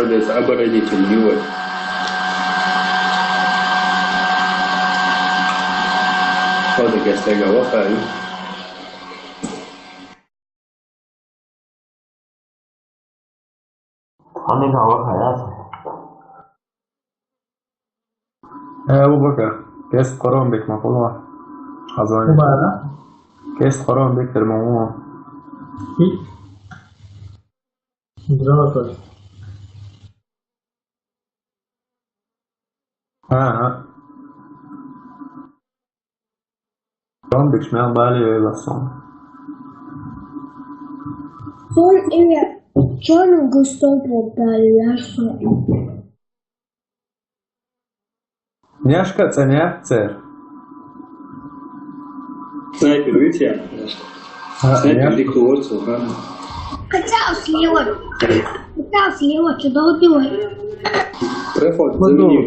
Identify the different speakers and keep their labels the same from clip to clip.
Speaker 1: это оборонительный. Вот так я стягал, правильно.
Speaker 2: Anh đi ngồi có thể
Speaker 3: أبو بكر كيس قرآن بك مقولة أظن كيس قرآن بك الموضوع قرآن بك شمال بالي ويبصون
Speaker 4: Son io sono gusto попаляшо.
Speaker 3: Няшка ценя цер.
Speaker 1: Снайпер, видите? Снайпер диктуется.
Speaker 4: Хотел слева, что делать?
Speaker 1: Проход, замени.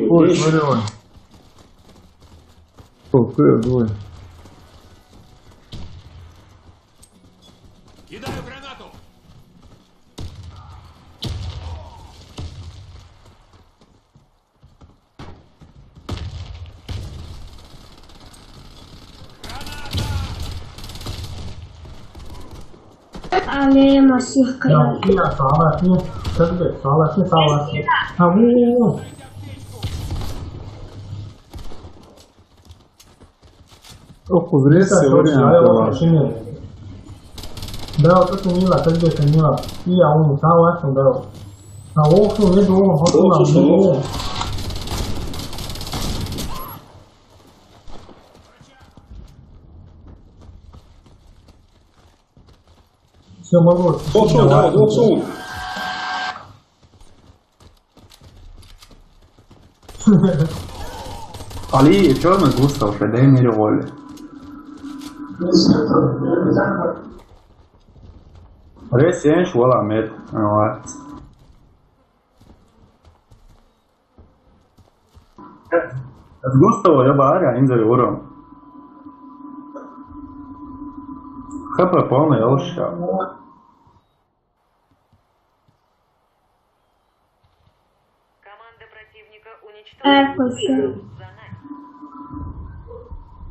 Speaker 5: Кидаю гранату!
Speaker 4: ооДИМАСИКоо.
Speaker 6: Да, вот это не надо, как это не надо. И я он согласен, да. А волку не думал, вот он не. Все могу.
Speaker 1: Двухсот, да, 200.
Speaker 3: علي شو ما gusta وش دايما يقول ريسينش ولا ميت أنا gusta ويبقى عارف ينزل ورا خبرة полная يوشا
Speaker 7: Команда противника уничтожена.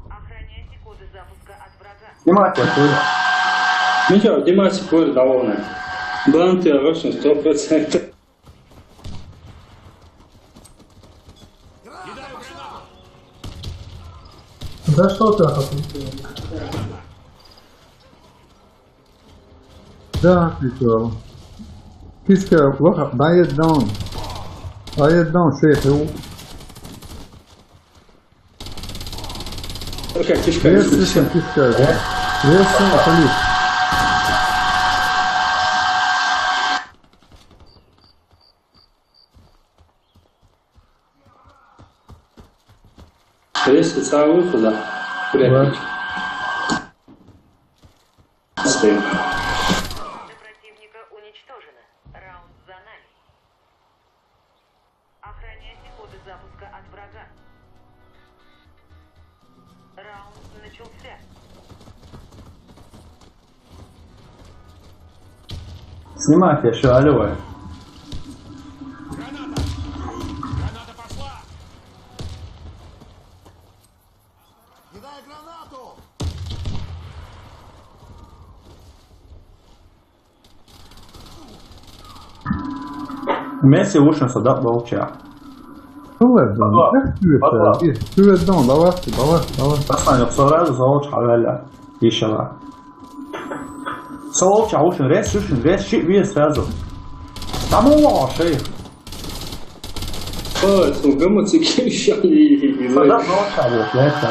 Speaker 7: Охраняйте коды запуска от врага.
Speaker 3: Снимайте оттуда.
Speaker 1: Ничего, ооДИМАСИКоо довольны. Банты, Росин, 100%.
Speaker 6: Да что ты это?
Speaker 8: Да, отвечал. Киска, дай даун. Дай даун, шеф.
Speaker 1: Как кишка.
Speaker 8: Рестлин, киска, да? Рестлин, полис.
Speaker 1: Если целый выхода, прятать. Стоим.
Speaker 7: Команда противника уничтожена. Раунд за нами. Охраняйте коды запуска от врага. Раунд начался.
Speaker 3: Снимайте еще, алло.
Speaker 5: Граната пошла!
Speaker 9: Кидай гранату!
Speaker 3: Месси лучше солдат волча.
Speaker 8: Что это? Что это? Давай.
Speaker 3: أصلاً يخسر زوج حوالي يشلا. زوج عوشن رئيس شوشن رئيس شيء بيس فازو. تعملوا شيء.
Speaker 1: وقامت سكيشالي.
Speaker 3: صدق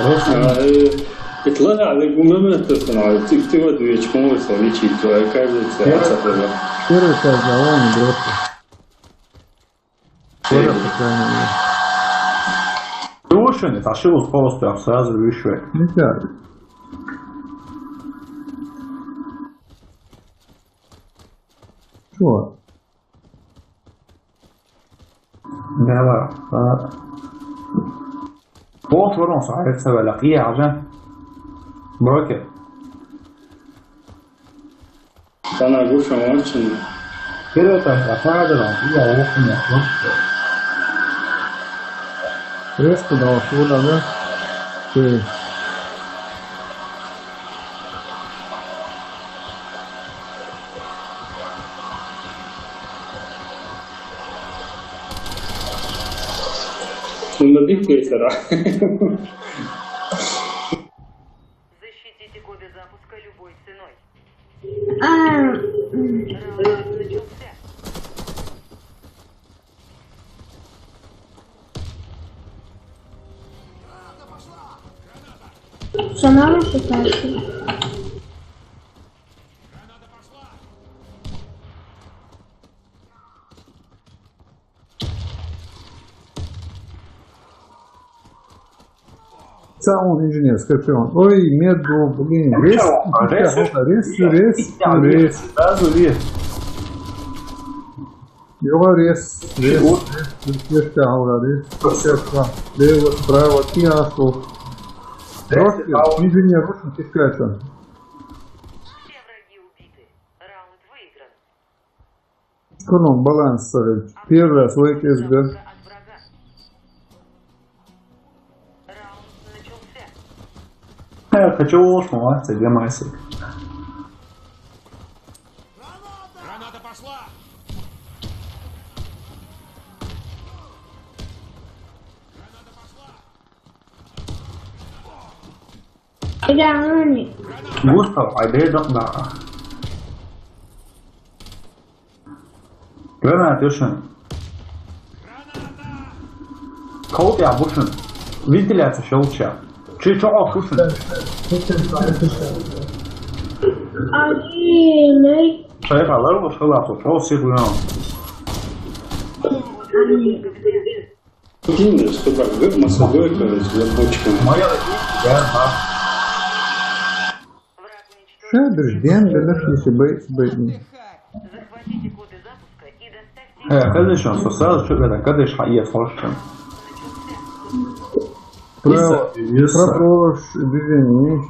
Speaker 3: زوج حوالي.
Speaker 1: يطلع على قمامة تصنع. تكتب دويش كم وصلي شيء تو أكاد تصدق.
Speaker 8: Первый час завален просто.
Speaker 3: Шушен это ошибку просто сразу выше.
Speaker 8: Нельзя. Что?
Speaker 3: Давай. Вот ورا صحيح سوى لقيه عشان بروكر.
Speaker 1: أنا أقول شو ماشين.
Speaker 3: Вперед, опадала, я окуня,
Speaker 8: Резко дал сюда, да? Ты.
Speaker 1: Надыхается, да?
Speaker 7: Защитите коды запуска любой ценой.
Speaker 4: А,
Speaker 7: Раунд начался.
Speaker 4: сама пытается.
Speaker 8: Сам инженер, Скорпион. Ой, меду, блин. Рез.
Speaker 3: Сразу рез.
Speaker 8: Его рез. Лево, справа, тиасу. Инженер, очень тискается.
Speaker 7: Все враги убиты. Раунд выигран.
Speaker 8: Сконом баланс. Первый раз выйти
Speaker 7: Запуска от врага. Раунд начался.
Speaker 3: Я хочу ошматься, где Масик.
Speaker 5: Граната пошла! Граната пошла!
Speaker 4: Реально.
Speaker 3: Густав, айдай да. Гранат ушин. Кого-то я бушин. Вентиляция щелча. Чего ушин?
Speaker 4: Один.
Speaker 3: Шайхалар bu шалату, çok сигнал.
Speaker 1: Кинь, что так, массовойка с лопочками.
Speaker 3: Моя я
Speaker 7: Враг уничтожен.
Speaker 8: Шедр, ден, белых, быть.
Speaker 7: Захватите коды запуска и доставьте их.
Speaker 3: конечно, сразу что это, когда ж я слышал.
Speaker 8: Право, движение.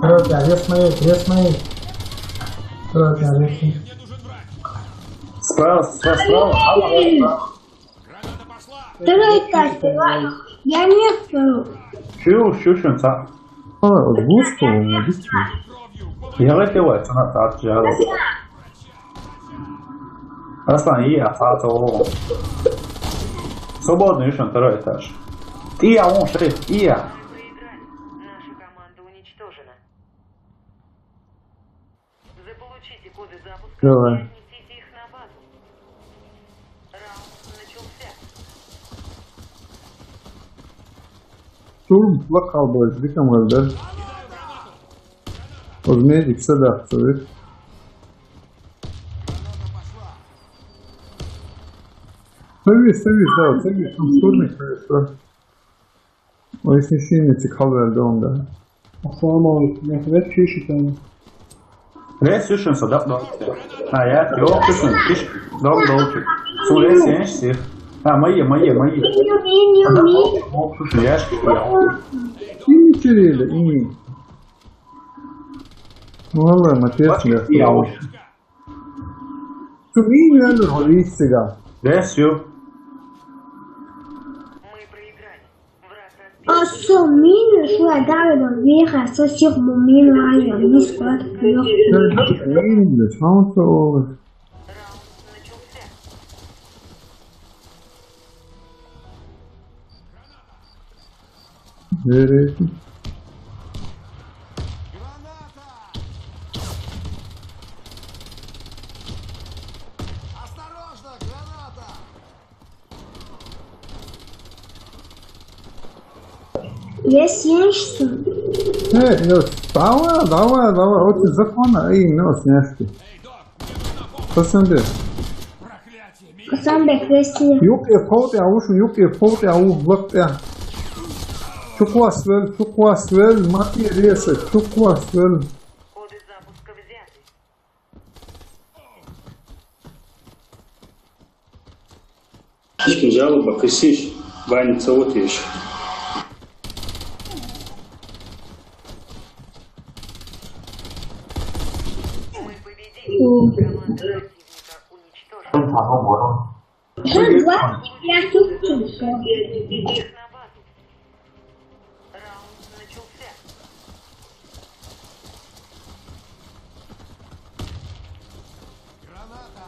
Speaker 6: Короче, арест моей. Короче, арест.
Speaker 5: Мне нужен враг!
Speaker 3: Справа.
Speaker 5: Граната пошла!
Speaker 4: Давай, Катя, я не спорю.
Speaker 3: Шушун са.
Speaker 8: Густо,
Speaker 5: Кровью!
Speaker 3: Я летел, цена отжала. Расстань, я сразу. Свободный еще второй этаж. Я он шесть, я.
Speaker 7: Мы проиграли. Наша команда уничтожена. Заполучите коды запуска
Speaker 8: Давай.
Speaker 7: и отнесите их на базу. Раунд начался.
Speaker 8: Штурм плакал больше, диком да? Возьмите, сюда, совет. Совет, да, совет, там штурмик, что? Ой, снищение цикавер дом, да.
Speaker 3: Рез шушун са, да. А я, yok шушун, киш, долчик. Су рез yenişsir. Ha, мои. Ок шушун, яшки, я.
Speaker 8: И черели, и. Валла, матес,
Speaker 3: Я уж.
Speaker 8: Сумин велер холис сега.
Speaker 3: Рез ю.
Speaker 7: Мы проиграли. Враг разбит.
Speaker 4: А что, мины, что я дала вверх, со всех мин, я не спать.
Speaker 8: Инглиш, how to over.
Speaker 7: Раунд начался.
Speaker 8: Very.
Speaker 9: Граната! Осторожно, граната!
Speaker 4: Есть что?
Speaker 8: Давай, вот из закона, нос няшки.
Speaker 5: Эй, док, мне нужна помощь!
Speaker 8: Посмотри.
Speaker 5: Проклятие! Меня
Speaker 4: Сам беквести.
Speaker 8: Yok yapalım ya, uşun yok yapalım ya, uvlak ya. Çok vasvel, mati rese, çok vasvel.
Speaker 7: Коды запуска взяты.
Speaker 1: жалоба, косишь, банится вот еще.
Speaker 7: Мы победили. Команда противника уничтожена.
Speaker 4: Уже 25 часов.
Speaker 7: Их на базу. Раунд начался.
Speaker 9: Граната!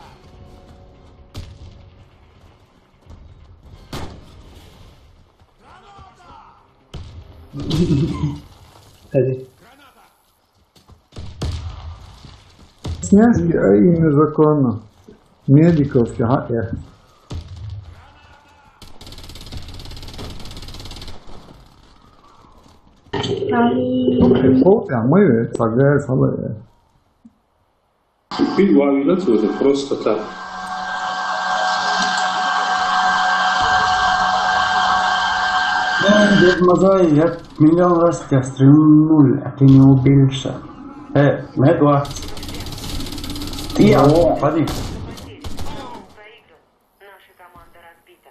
Speaker 6: Кстати.
Speaker 8: Снежки, а и незаконно. Медиков, ага, Полтя, мы сагая салая.
Speaker 1: Ты вылетел уже просто так.
Speaker 3: Дед Мазай, я миллион раз тебя стрельнули, а ты не убился. Медва. Ты, поди.
Speaker 7: Проигран. Наша команда разбита.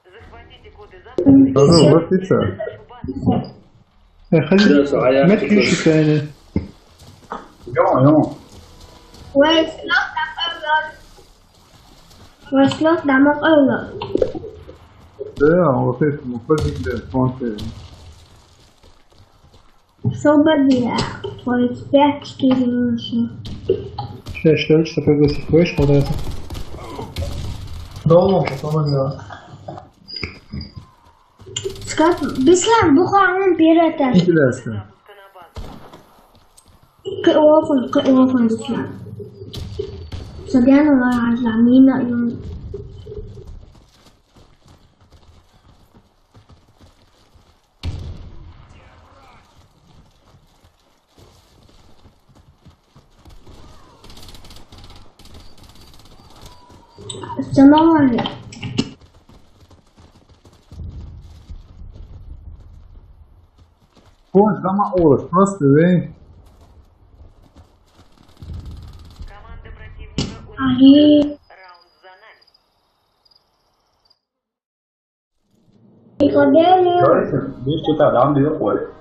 Speaker 7: Захватите коды запуска.
Speaker 8: Да ну, вот и все.
Speaker 6: خلي ما تحكيش ثاني.
Speaker 3: Идем.
Speaker 4: Вошло домой Ола.
Speaker 8: Да, вот это муфазик, смотри.
Speaker 4: Освободила. 35 4.
Speaker 6: Что что пригласить? Хочешь вот это? Дома, потом делать.
Speaker 4: Беслан, бухарон пирата.
Speaker 8: Интересно.
Speaker 4: Коофон, Беслан. Садяну Ламина. Остановили.
Speaker 8: Пусть дома Олаф, просто вей.
Speaker 7: Команда противника
Speaker 4: Али.
Speaker 7: уничтожена. Раунд за нами.
Speaker 4: Ходили.
Speaker 3: Видишь, что-то дам две поле.